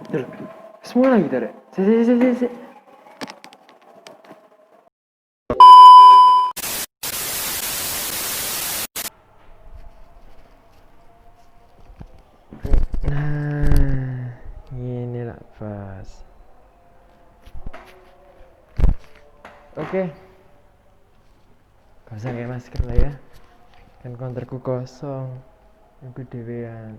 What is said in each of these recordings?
Tuh, semua lagi tarik. Si. Nah, ini lah pas. Oke, gak usah pakai masker lah ya. Kan counterku kosong. Aku dewean.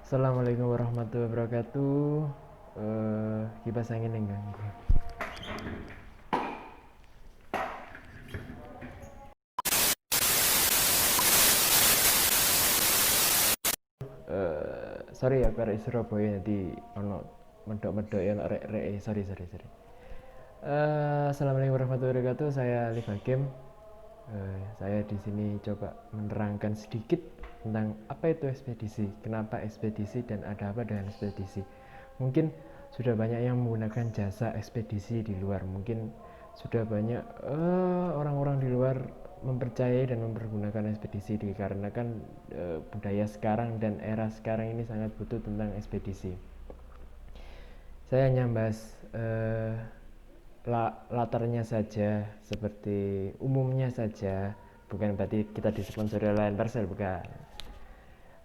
Assalamualaikum warahmatullahi wabarakatuh. Kipas angin yang ganggu. Sorry ya karek Surabaya nanti ono medok-medok ya rek sorry. Assalamualaikum warahmatullahi wabarakatuh. Saya Ali Hakim. Saya di sini coba menerangkan sedikit tentang apa itu ekspedisi, kenapa ekspedisi dan ada apa dengan ekspedisi. Mungkin sudah banyak yang menggunakan jasa ekspedisi di luar. Mungkin sudah banyak orang-orang di luar mempercayai dan mempergunakan ekspedisi dikarenakan budaya sekarang dan era sekarang ini sangat butuh tentang ekspedisi. Saya hanya bahas latarnya saja, seperti umumnya saja, bukan berarti kita disponsori oleh Lion Parcel, bukan.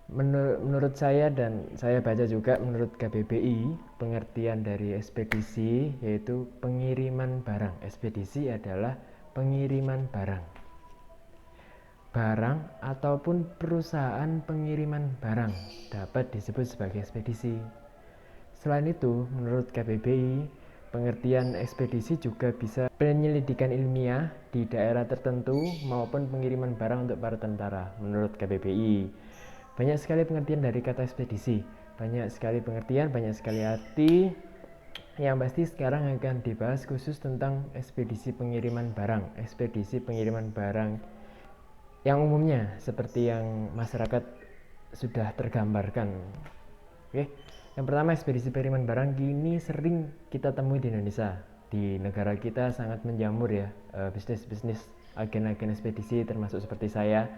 Menurut saya dan saya baca juga menurut KBBI, pengertian dari ekspedisi yaitu pengiriman barang. Ekspedisi adalah pengiriman barang ataupun perusahaan pengiriman barang dapat disebut sebagai ekspedisi. Selain itu, menurut KBBI, pengertian ekspedisi juga bisa penyelidikan ilmiah di daerah tertentu maupun pengiriman barang untuk para tentara. Menurut KBBI, banyak sekali pengertian dari kata ekspedisi, banyak sekali pengertian, banyak sekali arti. Yang pasti sekarang akan dibahas khusus tentang ekspedisi pengiriman barang, ekspedisi pengiriman barang yang umumnya seperti yang masyarakat sudah tergambarkan. Oke. Yang pertama, ekspedisi pengiriman barang kini sering kita temui di Indonesia. Di negara kita sangat menjamur ya bisnis-bisnis agen-agen ekspedisi termasuk seperti saya.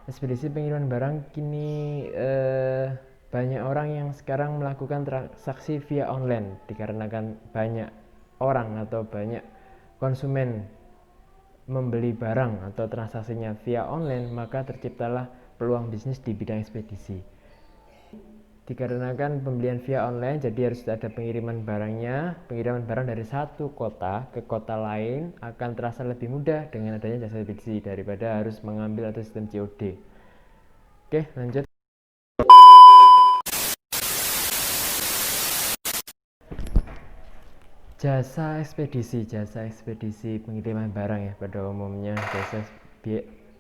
Ekspedisi pengiriman barang kini banyak orang yang sekarang melakukan transaksi via online dikarenakan banyak orang atau banyak konsumen membeli barang atau transaksinya via online, maka terciptalah peluang bisnis di bidang ekspedisi. Dikarenakan pembelian via online, jadi harus ada pengiriman barangnya. Pengiriman barang dari satu kota ke kota lain akan terasa lebih mudah dengan adanya jasa ekspedisi daripada harus mengambil atau sistem COD. Oke, lanjut. Jasa ekspedisi pengiriman barang ya pada umumnya.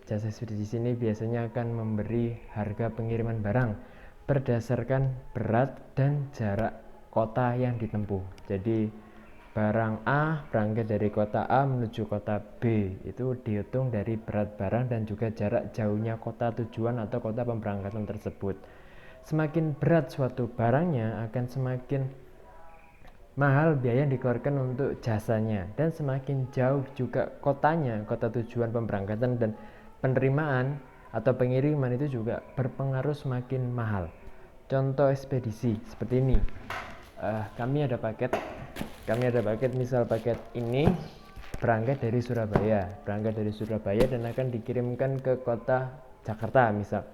Jasa ekspedisi ini biasanya akan memberi harga pengiriman barang berdasarkan berat dan jarak kota yang ditempuh. Jadi barang A berangkat dari kota A menuju kota B, itu dihitung dari berat barang dan juga jarak jauhnya kota tujuan atau kota pemberangkatan tersebut. Semakin berat suatu barangnya akan semakin mahal biaya yang dikeluarkan untuk jasanya, dan semakin jauh juga kotanya, kota tujuan pemberangkatan dan penerimaan atau pengiriman itu juga berpengaruh semakin mahal. Contoh ekspedisi seperti ini, kami ada paket misal paket ini berangkat dari Surabaya dan akan dikirimkan ke kota Jakarta misal.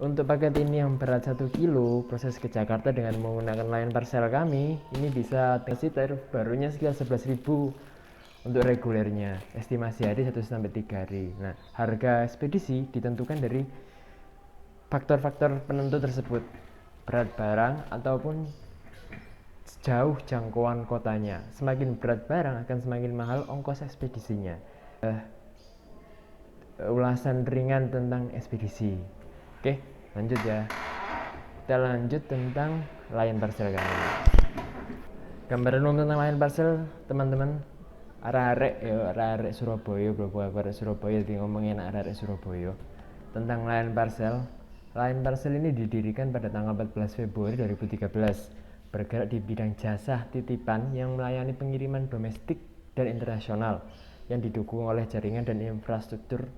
Untuk paket ini yang berat 1 kilo, proses ke Jakarta dengan menggunakan Lion Parcel kami, ini bisa tarif barunya sekitar 11.000 untuk regulernya. Estimasi hari 1-3 hari. Nah, harga ekspedisi ditentukan dari faktor-faktor penentu tersebut. Berat barang ataupun jauh jangkauan kotanya. Semakin berat barang akan semakin mahal ongkos ekspedisinya. Ulasan ringan tentang ekspedisi. Oke, lanjut ya. Kita lanjut tentang Lion Parcel kami. Gambaran umum tentang Lion Parcel, teman-teman. Arek Surabaya, bro, arek Surabaya di ngomongin arek Surabaya tentang Lion Parcel. Lion Parcel ini didirikan pada tanggal 14 Februari 2013. Bergerak di bidang jasa titipan yang melayani pengiriman domestik dan internasional yang didukung oleh jaringan dan infrastruktur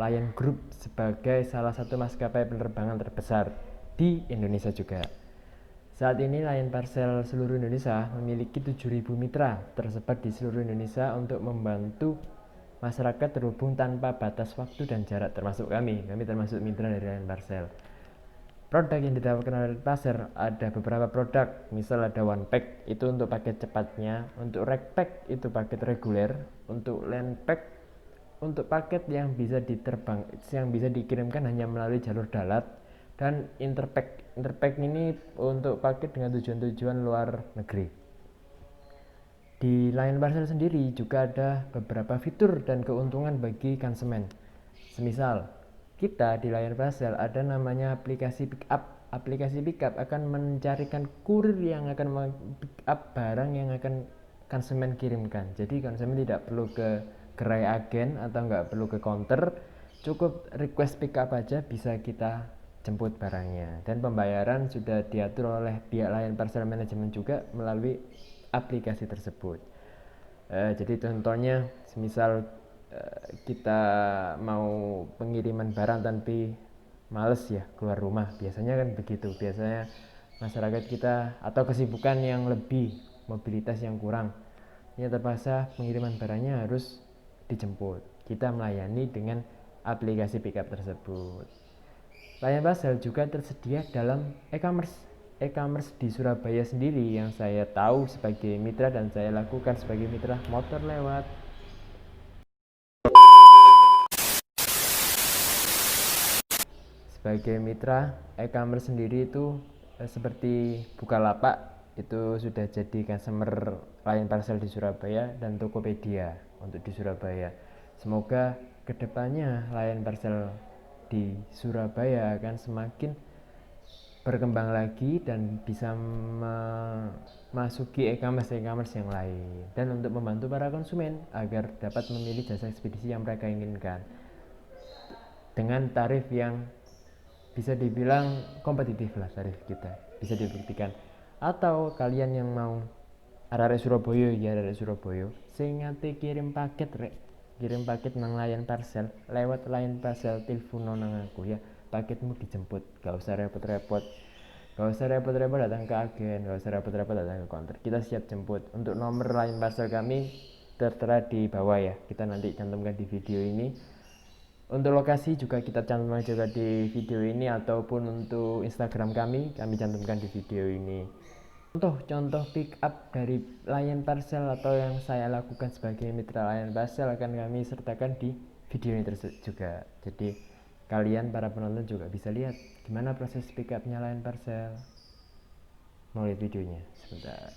Lion Group sebagai salah satu maskapai penerbangan terbesar di Indonesia juga. Saat ini Lion Parcel seluruh Indonesia memiliki 7.000 mitra tersebar di seluruh Indonesia untuk membantu masyarakat terhubung tanpa batas waktu dan jarak, termasuk kami termasuk mitra dari Lion Parcel. Produk yang ditawarkan oleh Parcel ada beberapa produk, misal ada One Pack itu untuk paket cepatnya, untuk Rack Pack itu paket reguler, untuk Land Pack untuk paket yang bisa dikirimkan hanya melalui jalur darat, dan Interpack ini untuk paket dengan tujuan luar negeri. Di Lion Parcel sendiri juga ada beberapa fitur dan keuntungan bagi konsumen. Semisal kita di Lion Parcel ada namanya aplikasi pickup. Aplikasi pickup akan mencarikan kurir yang akan pick up barang yang akan konsumen kirimkan. Jadi konsumen tidak perlu ke gerai agen atau nggak perlu ke counter, cukup request pickup aja bisa kita jemput barangnya, dan pembayaran sudah diatur oleh pihak Lion Parcel Management juga melalui aplikasi tersebut. Jadi contohnya semisal kita mau pengiriman barang tapi males ya keluar rumah, biasanya kan begitu, biasanya masyarakat kita atau kesibukan yang lebih, mobilitas yang kurang, ini terpaksa pengiriman barangnya harus dijemput. Kita melayani dengan aplikasi pickup tersebut. Lion Parcel juga tersedia dalam e-commerce di Surabaya sendiri yang saya tahu sebagai mitra dan saya lakukan sebagai mitra motor lewat. Sebagai mitra e-commerce sendiri itu seperti Bukalapak itu sudah jadi customer Lion Parcel di Surabaya, dan Tokopedia untuk di Surabaya. Semoga kedepannya Lion Parcel di Surabaya akan semakin berkembang lagi dan bisa memasuki e-commerce yang lain, dan untuk membantu para konsumen agar dapat memilih jasa ekspedisi yang mereka inginkan dengan tarif yang bisa dibilang kompetitif lah. Tarif kita bisa dibuktikan. Atau kalian yang mau arek Surabaya ya, arek Surabaya sing ngate kirim paket nang Lion Parcel lewat Lion Parcel, telepon nang aku ya, paketmu dijemput, gak usah repot-repot datang ke agen, gak usah repot-repot datang ke counter, kita siap jemput. Untuk nomor Lion Parcel kami tertera di bawah ya, kita nanti cantumkan di video ini. Untuk lokasi juga kita cantumkan juga di video ini, ataupun untuk Instagram kami cantumkan di video ini. Contoh pick up dari Lion Parcel atau yang saya lakukan sebagai mitra Lion Parcel akan kami sertakan di video ini juga. Jadi kalian para penonton juga bisa lihat gimana proses pick upnya Lion Parcel. Mau lihat videonya? Sebentar.